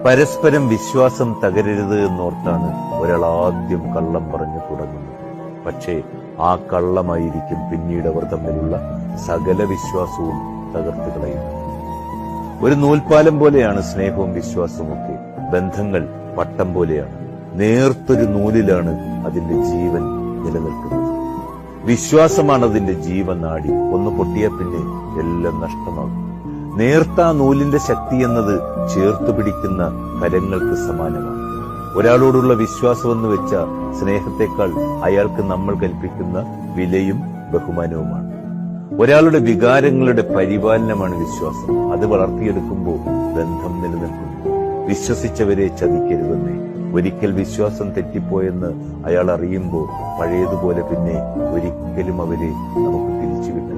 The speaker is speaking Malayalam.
പരസ്പരം വിശ്വാസം തകരരുത് എന്നോർത്താണ് ഒരാൾ ആദ്യം കള്ളം പറഞ്ഞു തുടങ്ങുന്നത്. പക്ഷേ ആ കള്ളമായിരിക്കും പിന്നീട് അവർ തമ്മിലുള്ള സകല വിശ്വാസവും തകർത്ത് കളയുന്നത്. ഒരു നൂൽപ്പാലം പോലെയാണ് സ്നേഹവും വിശ്വാസവും ഒക്കെ. ബന്ധങ്ങൾ പട്ടം പോലെയാണ്. നേർത്തൊരു നൂലിലാണ് അതിന്റെ ജീവൻ നിലനിൽക്കുന്നത്. വിശ്വാസമാണ് അതിന്റെ ജീവനാടി. ഒന്ന് പൊട്ടിയ പിന്നെ എല്ലാം നഷ്ടമാകും. നേർത്ത നൂലിന്റെ ശക്തി എന്നത് ചേർത്തു പിടിക്കുന്ന കരങ്ങൾക്ക് സമാനമാണ്. ഒരാളോടുള്ള വിശ്വാസം എന്ന് വെച്ച സ്നേഹത്തെക്കാൾ അയാൾക്ക് നമ്മൾ കൽപ്പിക്കുന്ന വിലയും ബഹുമാനവുമാണ്. ഒരാളുടെ വികാരങ്ങളുടെ പരിപാലനമാണ് വിശ്വാസം. അത് വളർത്തിയെടുക്കുമ്പോൾ ബന്ധം നിലനിൽക്കുന്നു. വിശ്വസിച്ചവരെ ചതിക്കരുതെന്നേ. ഒരിക്കൽ വിശ്വാസം തെറ്റിപ്പോയെന്ന് അയാൾ അറിയുമ്പോൾ പഴയതുപോലെ പിന്നെ ഒരിക്കലും അവരെ നമുക്ക് തിരിച്ചു കിട്ടും.